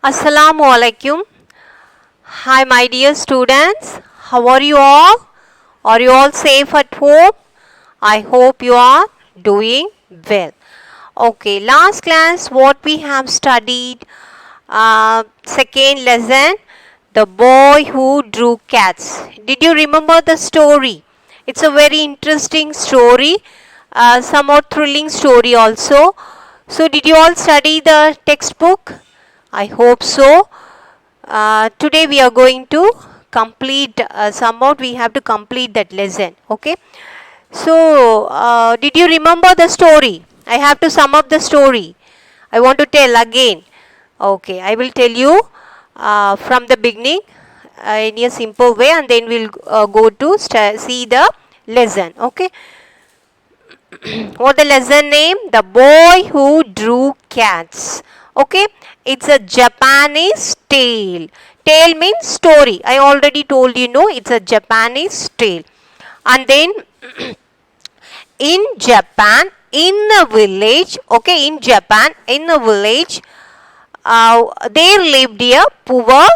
Assalamu alaikum. Hi, my dear students. How are you all? Are you all safe at home? I hope you are doing well. Okay, last class, what we have studied, second lesson, the boy who drew cats. Did you remember the story? It's a very interesting story, somewhat thrilling story also. So, did you all study the textbook? I hope so. Today we are going to complete somewhat we have to complete that lesson. Okay. So did you remember the story? I have to sum up the story. I want to tell again. Okay, I will tell you from the beginning in a simple way, and then we'll go to see the lesson. Okay. What the lesson name? The boy who drew cats. Okay, it's a Japanese tale. Tale means story. I already told you, no, it's a Japanese tale. And then in Japan, in a village, okay, in Japan, in a village, there lived a poor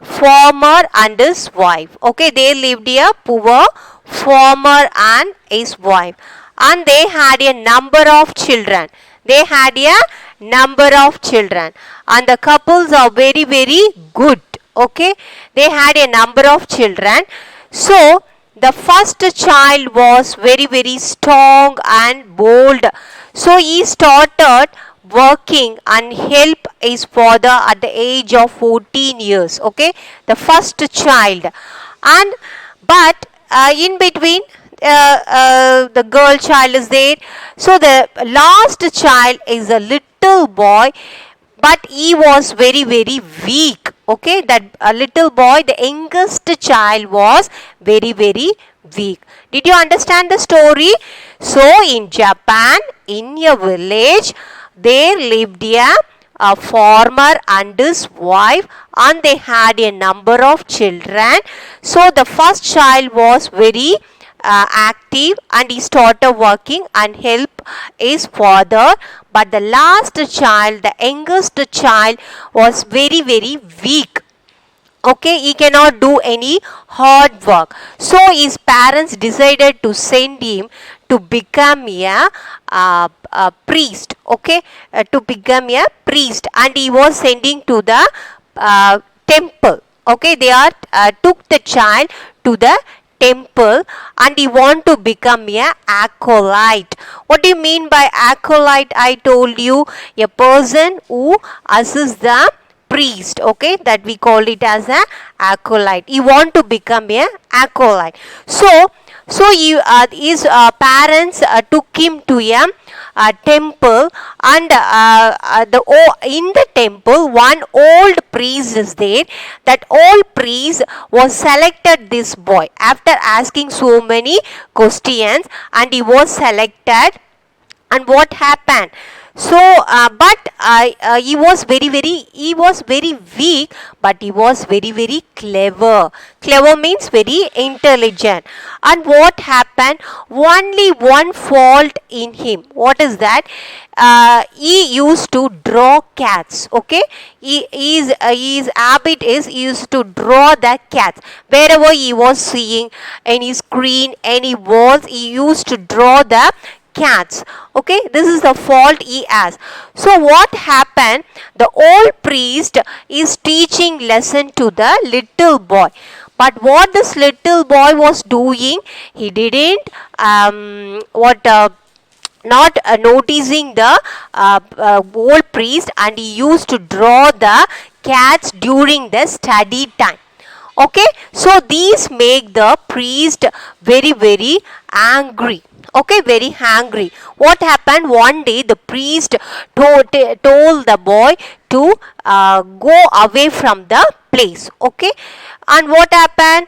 farmer and his wife. Okay, there lived a poor farmer and his wife, and they had a number of children. They had a number of children, and the couples are very, very good. Okay, they had a number of children. So the first child was very, very strong and bold. So he started working and help his father at the age of 14 years. Okay, the first child. And but in between the girl child is there. So the last child is a little boy, but he was very, very weak. Okay, that little boy, the youngest child, was very, very weak. Did you understand the story? So in Japan, in a village, there lived a farmer and his wife, and they had a number of children. So the first child was very active, and he started working and help his father. But the last child, the youngest child, was very, very weak. Okay, he cannot do any hard work. So his parents decided to send him to become a priest. Okay, to become a priest, and he was sending to the temple. Okay, they are took the child to the temple, and he want to become a acolyte. What do you mean by acolyte? I told you, a person who assists the priest. Okay, that we call it as a acolyte. He want to become a acolyte. So his parents took him to a temple, and in the temple one old priest is there. That old priest was selected this boy after asking so many questions, and he was selected. And what happened? So he was very weak, but he was very, very clever. Clever means very intelligent. And what happened? Only one fault in him. What is that? He used to draw cats. Okay, his habit is he used to draw the cats. Wherever he was seeing any screen, any walls, he used to draw the cats. Okay, this is the fault he has. So what happened? The old priest is teaching lesson to the little boy. But what this little boy was doing, he didn't not noticing the old priest, and he used to draw the cats during the study time. Okay, so these make the priest very, very angry. Okay, very angry. What happened? One day the priest told the boy to go away from the place. Okay, and what happened?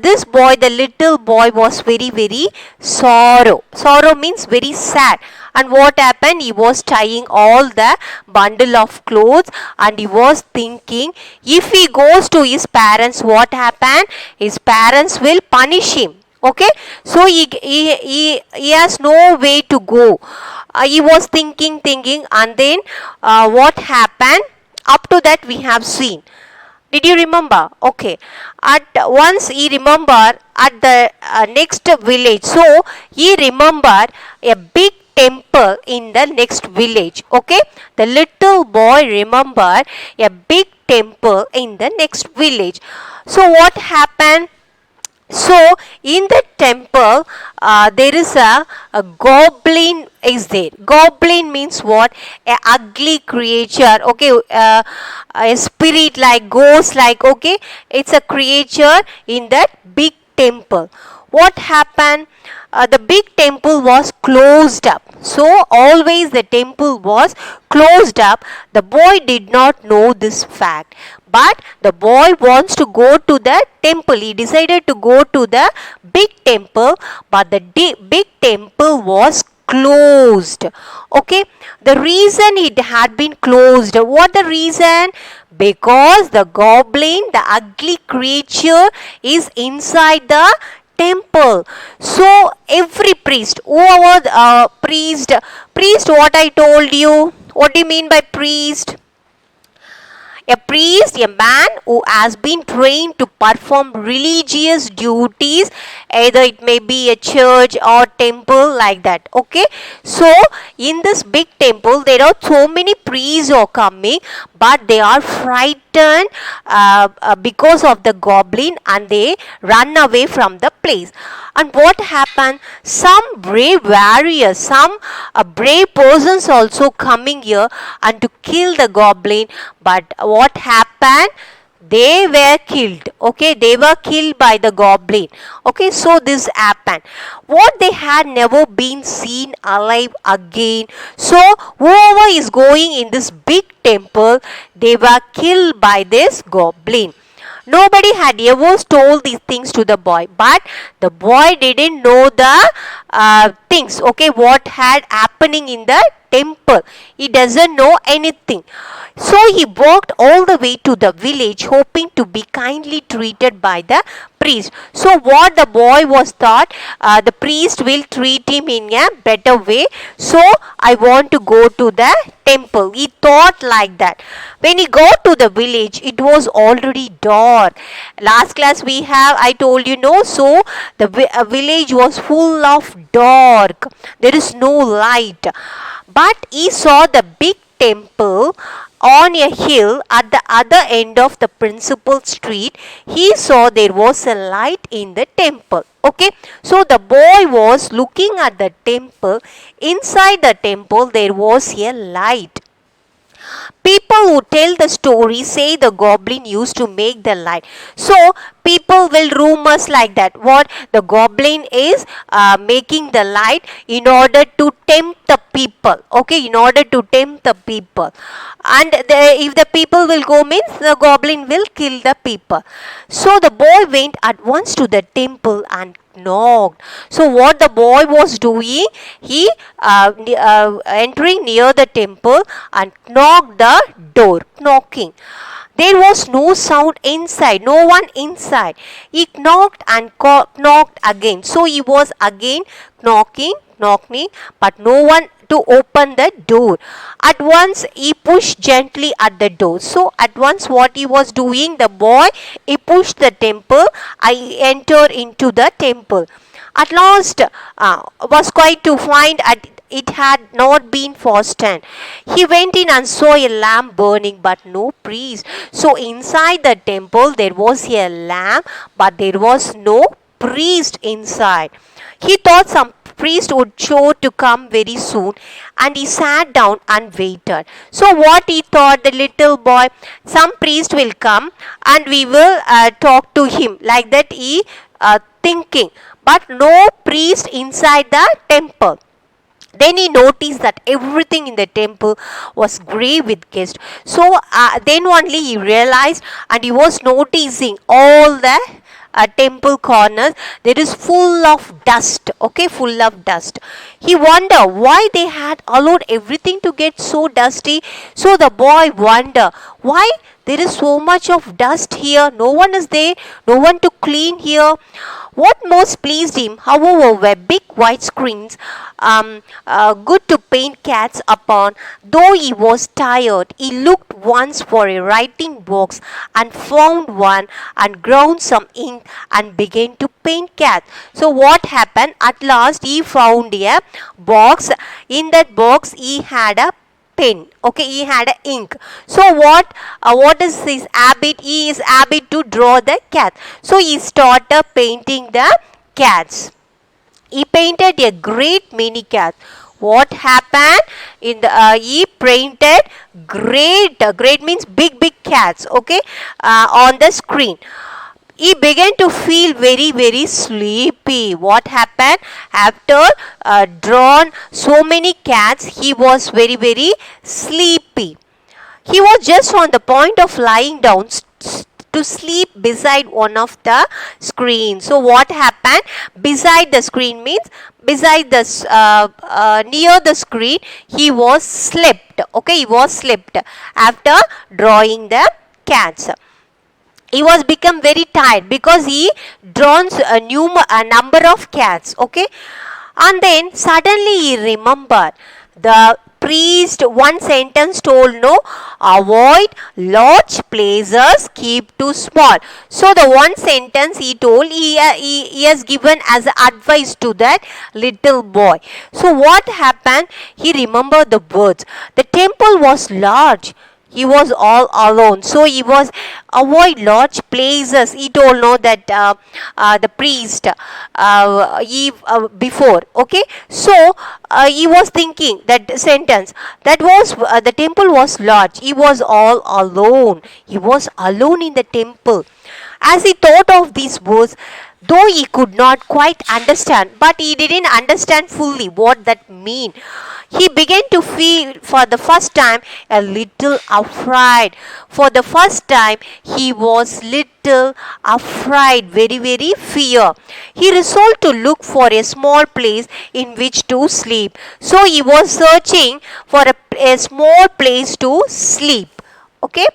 This boy, the little boy, was very, very sorrow. Sorrow means very sad. And what happened? He was tying all the bundle of clothes, and he was thinking, if he goes to his parents, what happened? His parents will punish him. Okay, so he has no way to go. He was thinking, and then what happened? Up to that we have seen. Did you remember? Okay. At once he remembered at the next village. So he remembered a big temple in the next village. Okay. The little boy remembered a big temple in the next village. So what happened? So in the temple, there is a goblin is there. Goblin means what? A ugly creature. Okay, a spirit like ghost like. Okay, it's a creature in that big temple. What happened? The big temple was closed up. So always the temple was closed up. The boy did not know this fact. But the boy wants to go to the temple. He decided to go to the big temple, but the big temple was closed. Okay, the reason it had been closed, what the reason? Because the goblin, the ugly creature, is inside the temple. So every priest, whoever priest, what I told you, what do you mean by priest? A priest, a man who has been trained to perform religious duties, either it may be a church or temple like that. Okay. So in this big temple, there are so many priests are coming, but they are frightened because of the goblin, and they run away from the place. And what happened? Some brave warriors, some brave persons also coming here and to kill the goblin. But what happened? They were killed. Okay, they were killed by the goblin. Okay, so this happened. What, they had never been seen alive again. So whoever is going in this big temple, they were killed by this goblin. Nobody had ever told these things to the boy, but the boy didn't know the things, okay, what had happening in the temple. He doesn't know anything. So he walked all the way to the village, hoping to be kindly treated by the priest. So what the boy was thought, the priest will treat him in a better way. So I want to go to the temple. He thought like that. When he got to the village, it was already dark. Last class we have, I told you, no, so the village was full of dark. There is no light. But he saw the big temple on a hill at the other end of the principal street. He saw there was a light in the temple. Okay, so the boy was looking at the temple. Inside the temple there was a light. People who tell the story say the goblin used to make the light. So people will rumors like that. What, the goblin is making the light in order to tempt the people. Okay, in order to tempt the people. And if the people will go, means the goblin will kill the people. So the boy went at once to the temple and knocked. So what the boy was doing, he entering near the temple and knocked the door, knocking. There was no sound inside, no one inside. He knocked and knocked again. So he was again knocking, but no one to open the door. At once he pushed gently at the door. So at once what he was doing, the boy, he pushed the temple. I entered into the temple. At last was quite to find it had not been fastened. He went in and saw a lamp burning, but no priest. So inside the temple there was a lamp, but there was no priest inside. He thought some priest would show to come very soon, and he sat down and waited. So what he thought, the little boy, some priest will come and we will talk to him, like that he thinking. But no priest inside the temple. Then he noticed that everything in the temple was grey with guests. So then only he realized, and he was noticing all the temple corners, there is full of dust. Okay, full of dust. He wondered why they had allowed everything to get so dusty. So the boy wondered, why there is so much of dust here? No one is there, no one to clean here. What most pleased him, however, were big white screens, good to paint cats upon. Though he was tired, he looked once for a writing box and found one and ground some ink and began to paint cats. So what happened? At last he found a box. In that box he had a pen. Okay, he had a ink. So what is his habit? He is habit to draw the cat. So he started painting the cats. He painted a great many cats. What happened? He painted great means big cats. Okay, on the screen. He began to feel very sleepy. What happened? After drawn so many cats, he was very sleepy. He was just on the point of lying down to sleep beside one of the screens. So what happened? Beside the screen means beside the near the screen, he was slept. Okay, he was slept after drawing the cats. He was become very tired because he drawn a number of cats. Okay, and then suddenly he remembered the priest one sentence told, no, avoid large places, keep too small. So the one sentence he told, he has given as advice to that little boy. So what happened? He remembered the words. The temple was large. He was all alone, so he was avoid large places. He told, no, that the priest before. Okay, so he was thinking that sentence, that was the temple was large. He was all alone. He was alone in the temple. As he thought of these words, though he could not quite understand, but he didn't understand fully what that mean, he began to feel for the first time a little afraid. For the first time he was little afraid, very fear. He resolved to look for a small place in which to sleep. So he was searching for a small place to sleep. Okay.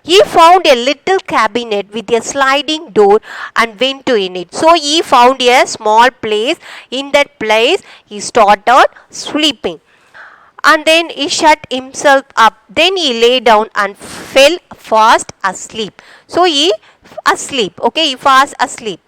He found a little cabinet with a sliding door and went to in it. So he found a small place. In that place he started sleeping. And then he shut himself up. Then he lay down and fell fast asleep. So he asleep. Okay, he fast asleep.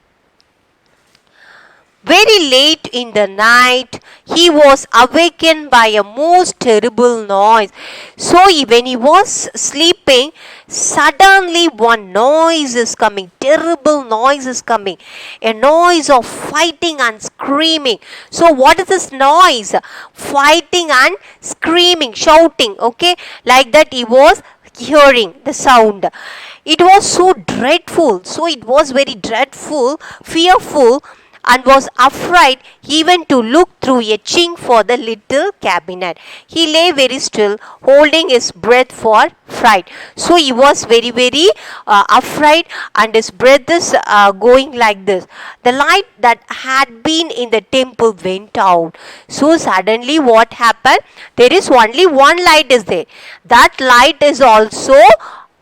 Very late in the night, he was awakened by a most terrible noise. So when he was sleeping, suddenly one noise is coming. Terrible noise is coming. A noise of fighting and screaming. So what is this noise? Fighting and screaming, shouting. Okay, like that he was hearing the sound. It was so dreadful. So it was very dreadful, fearful, and was afraid even to look through a chink for the little cabinet. He lay very still, holding his breath for fright. So he was very afraid, and his breath is going like this. The light that had been in the temple went out. So suddenly what happened? There is only one light is there. That light is also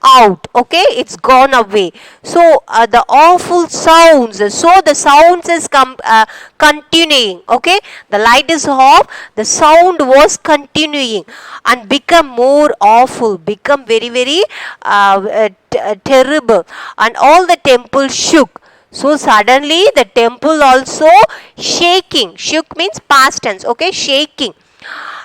out. Okay, it's gone away. So the awful sounds, so the sounds is continuing. Okay, the light is off, the sound was continuing and become more awful, become very terrible, and all the temple shook. So suddenly the temple also shaking. Shook means past tense. Okay, shaking.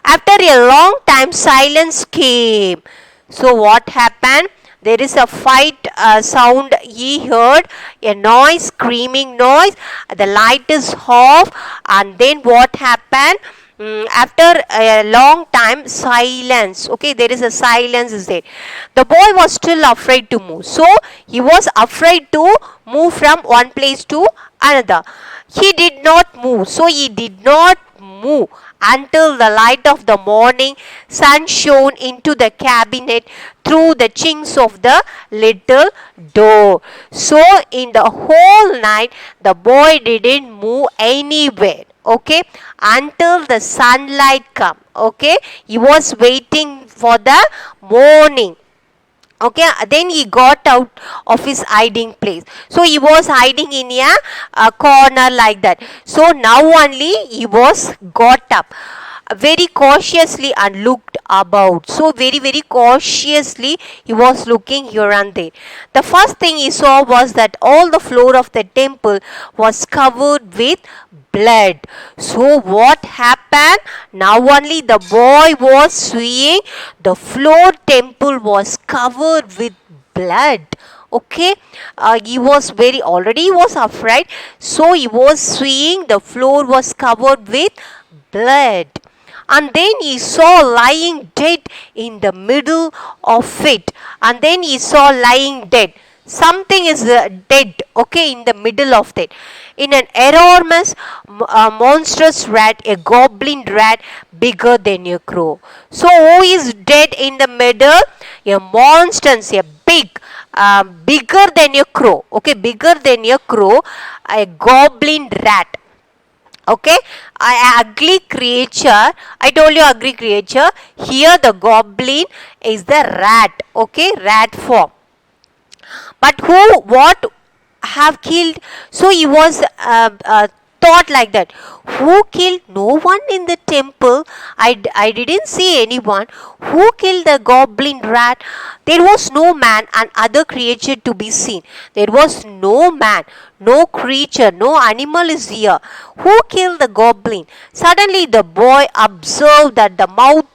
After a long time silence came. So what happened? There is a fight sound he heard, a noise, screaming noise. The light is off, and then what happened? After a long time, silence. Okay, there is a silence is there. The boy was still afraid to move. So he was afraid to move from one place to another. He did not move. So he did not move until the light of the morning sun shone into the cabinet through the chinks of the little door. So in the whole night the boy didn't move anywhere. Okay, until the sunlight come. Okay, he was waiting for the morning. Okay, then he got out of his hiding place. So he was hiding in a corner like that. So now only he was got up very cautiously and looked about. So very cautiously he was looking here and there. The first thing he saw was that all the floor of the temple was covered with blood. So what happened? Now only the boy was seeing the floor temple was covered with blood. Okay, he was already he was afraid. So he was seeing the floor was covered with blood. And then he saw lying dead in the middle of it. And then he saw lying dead. Something is dead, okay, in the middle of it. In an enormous, monstrous rat, a goblin rat bigger than a crow. So who is dead in the middle? A monster, a big, bigger than a crow. Okay, bigger than a crow, a goblin rat. Okay, ugly creature. I told you ugly creature. Here the goblin is the rat. Okay, rat form. But what have killed? So he was thought like that. Who killed? No one in the temple. I didn't see anyone. Who killed the goblin rat? There was no man and other creature to be seen. There was no man, no creature, no animal is here. Who killed the goblin? Suddenly the boy observed that the mouth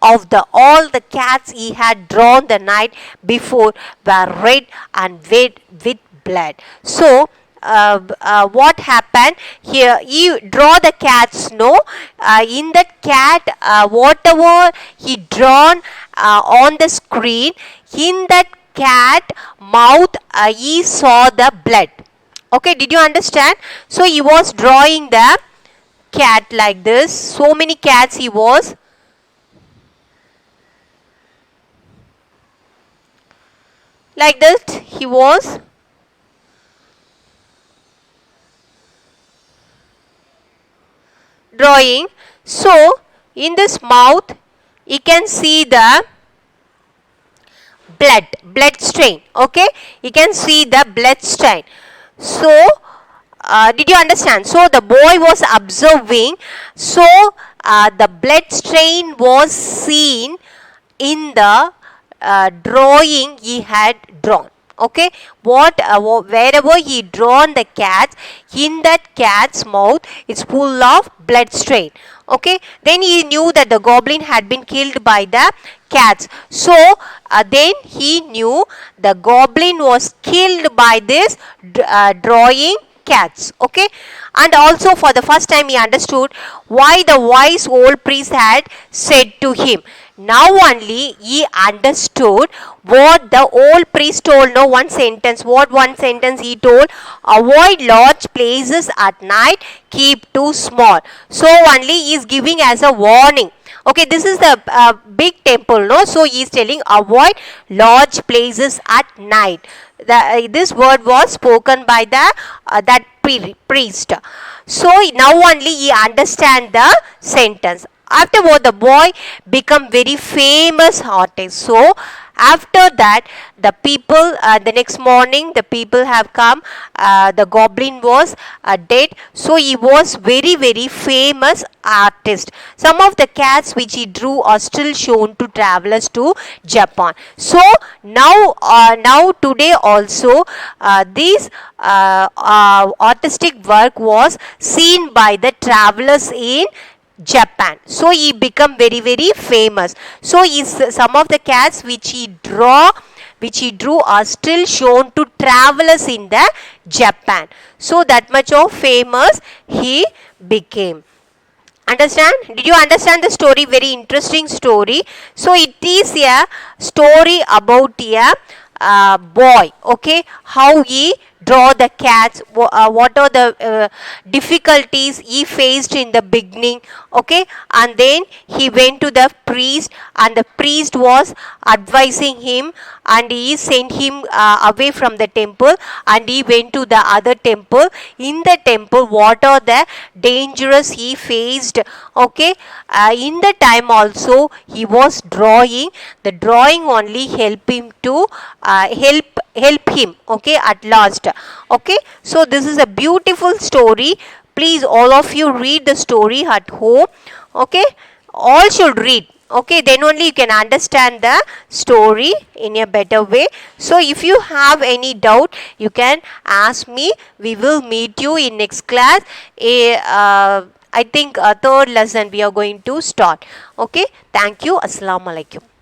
of all the cats he had drawn the night before were red and wet with blood. So what happened here? He draw the cats. No, in that cat, whatever he drawn on the screen, in that cat mouth, he saw the blood. Okay, did you understand? So he was drawing the cat like this. So many cats he was. Like that he was drawing. So in this mouth you can see the blood stain. Okay, you can see the blood stain. So did you understand? So the boy was observing. So the blood stain was seen in the drawing he had drawn. Okay, wherever he drawn the cat, in that cat's mouth is full of blood stain. Okay, then he knew that the goblin had been killed by the cats. So then he knew the goblin was killed by this drawing cats. Okay, and also for the first time he understood why the wise old priest had said to him. Now only he understood what the old priest told. No, one sentence. What one sentence he told? Avoid large places at night, keep too small. So only he is giving as a warning. Okay, this is the big temple, no? So he is telling avoid large places at night. This word was spoken by that priest. So now only he understand the sentence. Afterward, the boy become very famous artist. So after that, the people, the next morning, the people have come. The goblin was dead. So he was very famous artist. Some of the cats which he drew are still shown to travelers to Japan. So now today also this artistic work was seen by the travelers in Japan. So he become very famous. So some of the cats which he drew are still shown to travelers in the Japan. So that much of famous he became. Understand? Did you understand the story? Very interesting story. So it is a story about a boy. Okay, how he draw the cats, what are the difficulties he faced in the beginning. Okay, and then he went to the priest, and the priest was advising him, and he sent him away from the temple, and he went to the other temple. In the temple, what are the dangerous he faced. Okay, in the time also he was drawing. The drawing only help him to help him, okay, at last. Okay, so this is a beautiful story. Please, all of you read the story at home. Okay, all should read. Okay, then only you can understand the story in a better way. So if you have any doubt, you can ask me. We will meet you in next class. I think a third lesson we are going to start. Okay, thank you. Assalamu alaikum.